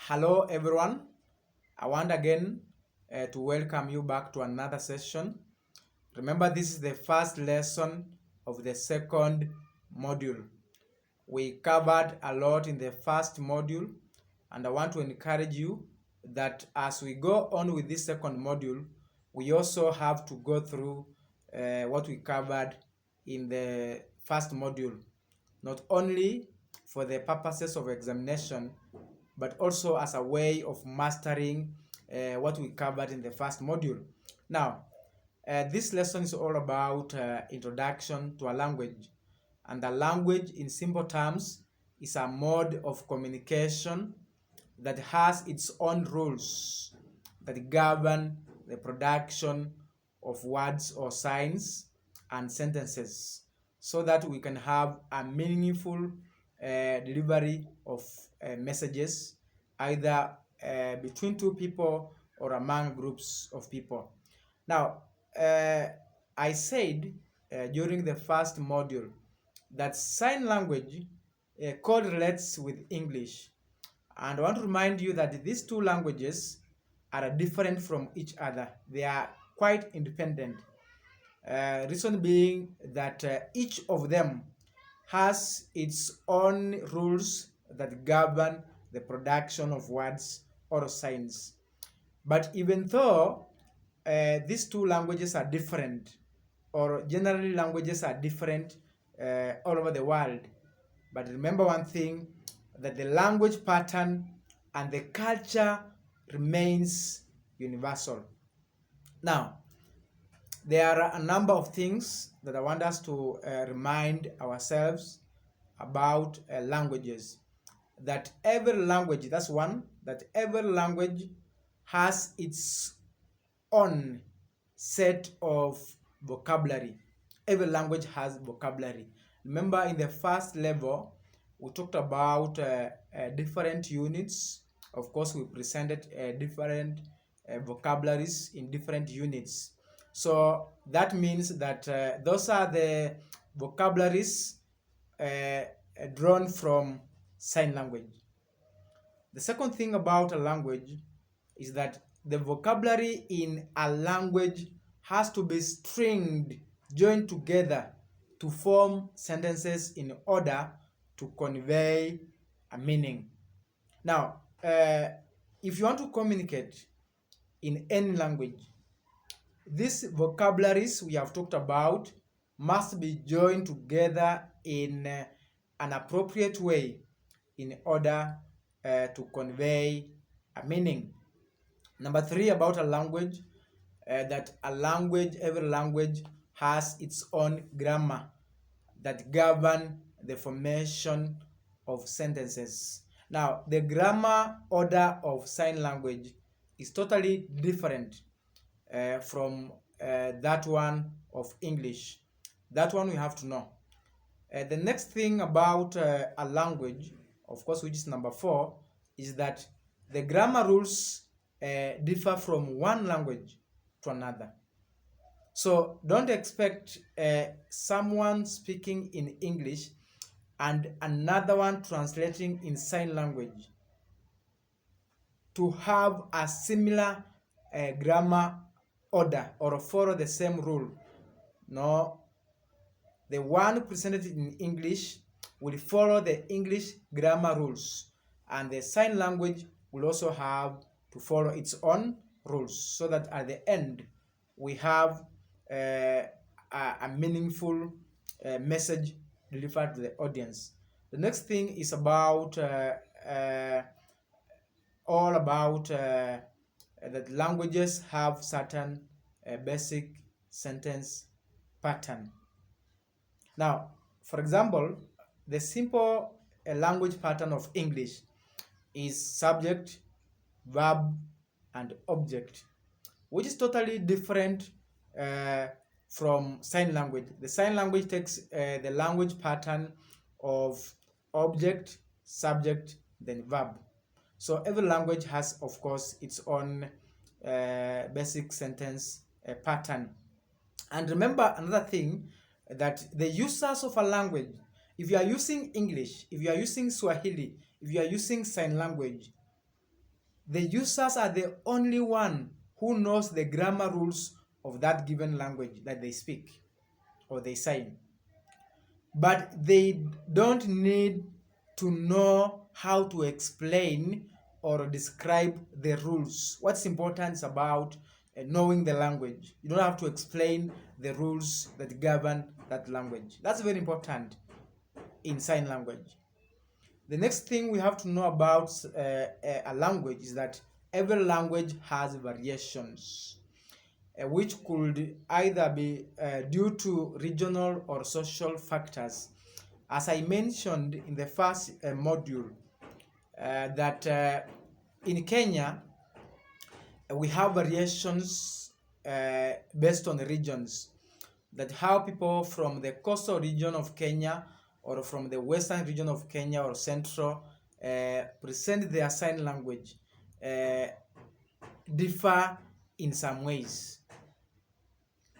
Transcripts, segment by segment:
Hello everyone. I want again to welcome you back to another session. Remember, this is the first lesson of the second module. We covered a lot in the first module, and I want to encourage you that as we go on with this second module, we also have to go through what we covered in the first module, not only for the purposes of examination, but also as a way of mastering what we covered in the first module. Now, this lesson is all about introduction to a language. And a language, in simple terms, is a mode of communication that has its own rules that govern the production of words or signs and sentences so that we can have a meaningful delivery of messages either between two people or among groups of people. Now, I said during the first module that sign language correlates with English. And I want to remind you that these two languages are different from each other. They are quite independent. Reason being that each of them has its own rules that govern the production of words or signs. But even though these two languages are different, or generally languages are different all over the world, but remember one thing, that the language pattern and the culture remains universal. Now, there are a number of things that I want us to remind ourselves about languages. That every language, that's one, that every language has its own set of vocabulary. Every language has vocabulary. Remember, in the first level, we talked about different units. Of course, we presented different vocabularies in different units. So that means that those are the vocabularies drawn from sign language. The second thing about a language is that the vocabulary in a language has to be stringed, joined together to form sentences in order to convey a meaning. Now, if you want to communicate in any language, these vocabularies we have talked about must be joined together in an appropriate way in order to convey a meaning. Number three about a language, that every language has its own grammar that govern the formation of sentences. Now, the grammar order of sign language is totally different from that one of English. That one we have to know. The next thing about a language, of course, which is number four, is that the grammar rules differ from one language to another. So don't expect someone speaking in English and another one translating in sign language to have a similar grammar order or follow the same rule. No, the one presented in English will follow the English grammar rules, and the sign language will also have to follow its own rules, so that at the end we have a meaningful message delivered to the audience. The next thing is about all about that languages have certain basic sentence pattern. Now, for example, the simple language pattern of English is subject, verb, and object, which is totally different from sign language. The sign language takes the language pattern of object, subject, then verb. So every language has, of course, its own basic sentence pattern. And remember another thing, that the users of a language, if you are using English, if you are using Swahili, if you are using sign language, The users are the only one who knows the grammar rules of that given language that they speak or they sign. But they don't need to know how to explain or describe the rules. What's important is about knowing the language. You don't have to explain the rules that govern that language. That's very important in sign language. The next thing we have to know about a language is that every language has variations, which could either be due to regional or social factors. As I mentioned in the first module, that in Kenya, we have variations based on the regions, that how people from the coastal region of Kenya or from the western region of Kenya or central present their sign language differ in some ways.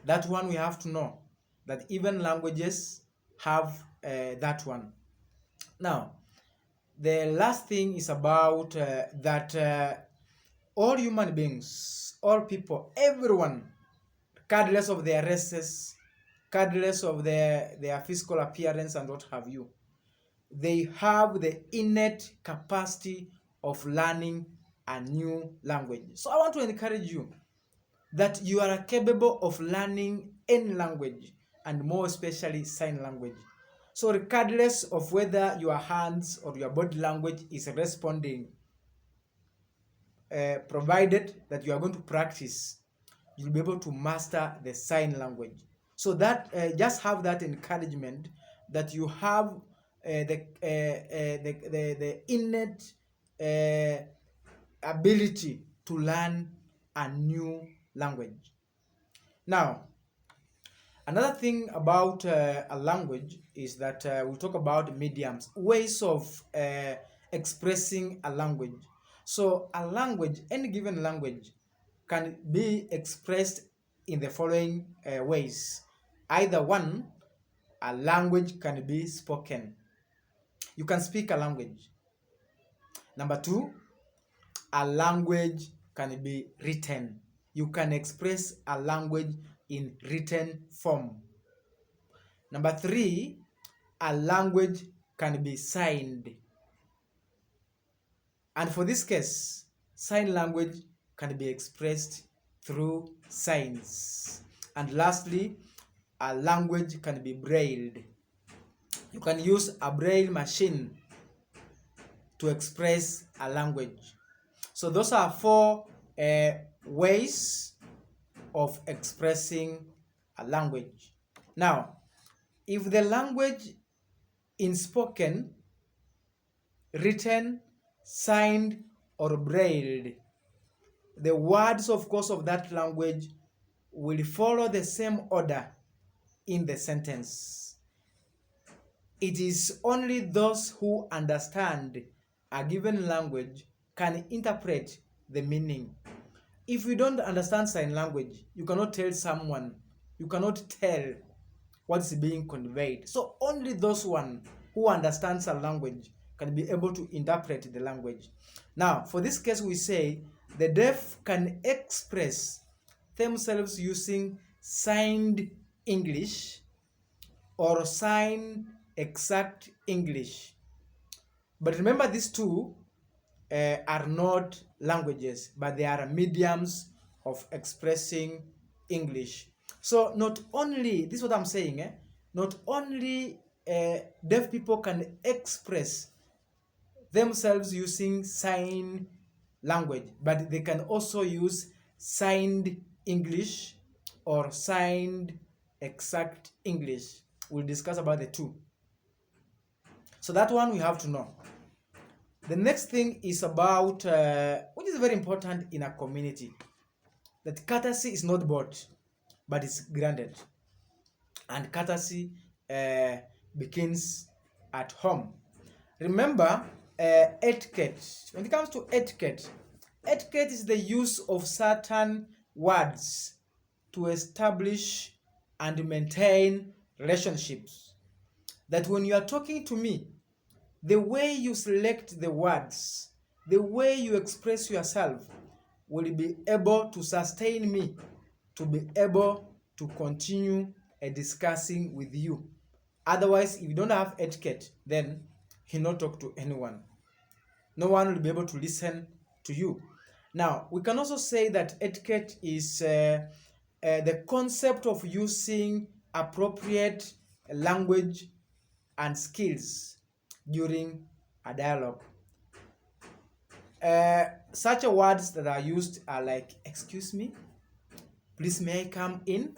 That one we have to know, that even languages have that one. Now, the last thing is about that all human beings, all people, everyone, regardless of their races, regardless of their physical appearance and what have you, they have the innate capacity of learning a new language. So I want to encourage you that you are capable of learning any language, and more especially sign language. So regardless of whether your hands or your body language is responding, provided that you are going to practice, you'll be able to master the sign language. So that just have that encouragement that you have the innate ability to learn a new language. Now, another thing about a language is that we'll talk about mediums, ways of expressing a language. So a language, any given language, can be expressed in the following ways. Either one, a language can be spoken. You can speak a language. Number two, a language can be written. You can express a language in written form. Number three, a language can be signed. And for this case, sign language can be expressed through signs. And lastly, a language can be brailled. You can use a braille machine to express a language. So those are four ways of expressing a language. Now, if the language in spoken, written, signed, or brailled, the words, of course, of that language will follow the same order in the sentence. It is only those who understand a given language can interpret the meaning. If you don't understand sign language, you cannot tell someone, you cannot tell what is being conveyed. So only those one who understands a language can be able to interpret the language. Now, for this case, we say the deaf can express themselves using signed English or sign exact English. But remember, these two are not languages, but they are mediums of expressing English. So not only, this is what I'm saying, not only deaf people can express themselves using sign language, but they can also use signed English or signed exact English. We'll discuss about the two. So that one we have to know. The next thing is about, which is very important in a community, that courtesy is not bought, but it's granted. And courtesy begins at home. Remember, etiquette. When it comes to etiquette, etiquette is the use of certain words to establish and maintain relationships. That when you are talking to me, the way you select the words, the way you express yourself will be able to sustain me to be able to continue discussing with you. Otherwise, if you don't have etiquette, then you not talk to anyone. No one will be able to listen to you. Now, we can also say that etiquette is the concept of using appropriate language and skills during a dialogue. Such words that are used are like, excuse me, please may I come in,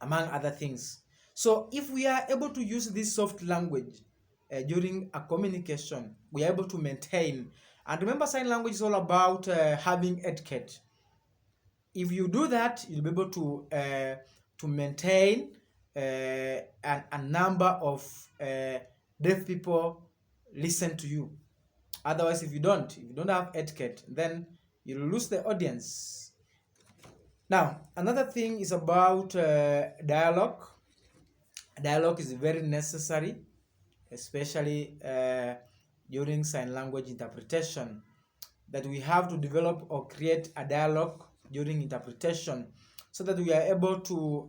among other things. So if we are able to use this soft language during a communication, we are able to maintain. And remember, sign language is all about having etiquette. If you do that, you'll be able to maintain a number of deaf people listen to you. Otherwise, if you don't have etiquette, then you'll lose the audience. Now, another thing is about dialogue. Dialogue is very necessary, especially during sign language interpretation, that we have to develop or create a dialogue during interpretation so that we are able to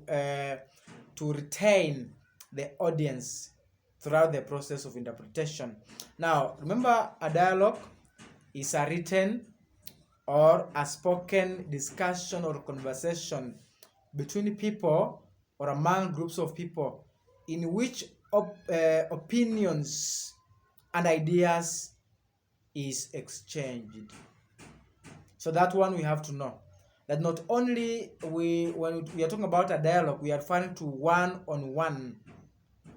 retain the audience throughout the process of interpretation. Now, remember, a dialogue is a written or a spoken discussion or conversation between people or among groups of people in which opinions and ideas is exchanged. So that one we have to know. That not only when we are talking about a dialogue, we are referring to one-on-one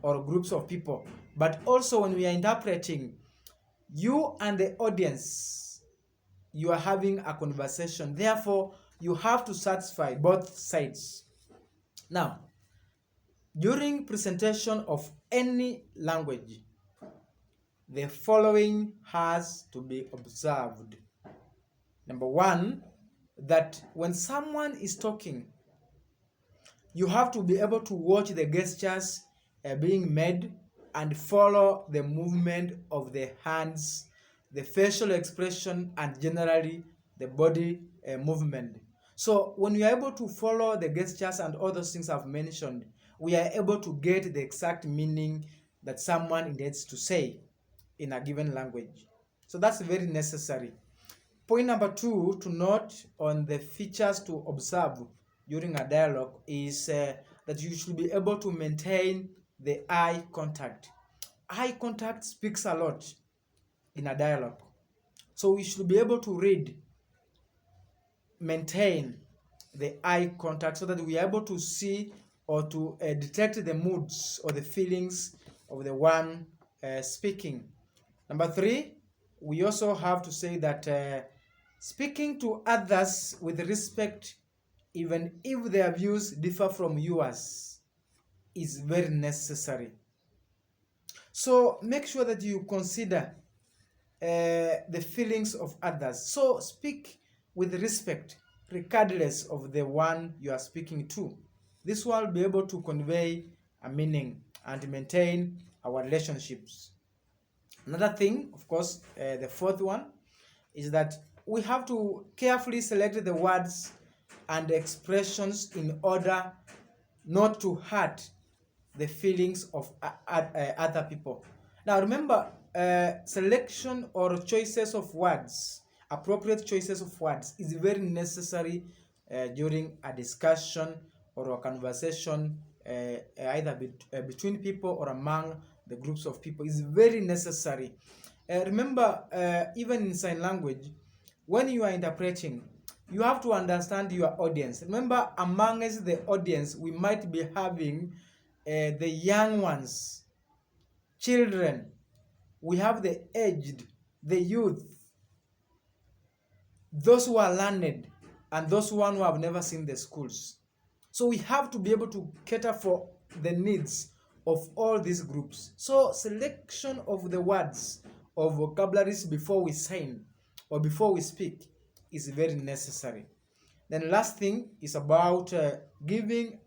or groups of people, but also when we are interpreting, you and the audience, you are having a conversation. Therefore, you have to satisfy both sides. Now, during presentation of any language, the following has to be observed. Number one, that when someone is talking, you have to be able to watch the gestures being made and follow the movement of the hands, the facial expression, and generally the body movement. So when we are able to follow the gestures and all those things I've mentioned, we are able to get the exact meaning that someone intends to say in a given language. So that's very necessary. Point number two to note on the features to observe during a dialogue is that you should be able to maintain the eye contact. Eye contact speaks a lot in a dialogue. So we should be able to maintain the eye contact so that we are able to see or to detect the moods or the feelings of the one speaking. Number three, we also have to say that speaking to others with respect, even if their views differ from yours, is very necessary. So make sure that you consider the feelings of others. So speak with respect, regardless of the one you are speaking to. This will be able to convey a meaning and maintain our relationships. Another thing, of course, the fourth one, is that we have to carefully select the words and expressions in order not to hurt the feelings of other people. Now remember, selection or choices of words, appropriate choices of words, is very necessary during a discussion or a conversation either between people or among the groups of people. Is very necessary. Remember, even in sign language, when you are interpreting, you have to understand your audience. Remember, amongst the audience, we might be having the young ones, children, we have the aged, the youth, those who are learned, and those who have never seen the schools. So we have to be able to cater for the needs of all these groups. So selection of the words or vocabularies before we sign or before we speak is very necessary. Then last thing is about giving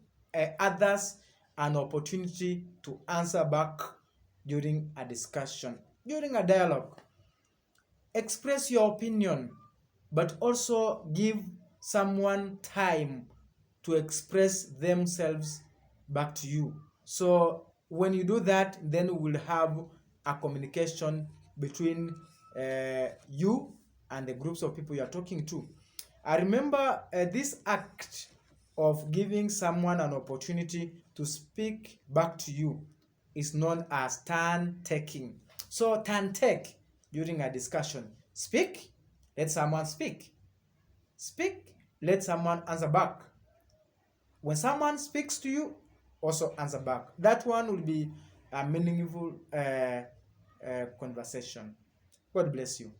others an opportunity to answer back during a discussion, during a dialogue. express your opinion, but also give someone time to express themselves back to you. So when you do that, then we will have a communication between you and the groups of people you are talking to. I remember this act of giving someone an opportunity to speak back to you is known as turn taking. So turn take during a discussion. Speak, let someone speak. Speak, let someone answer back. When someone speaks to you, also answer back. That one will be a meaningful conversation. God bless you.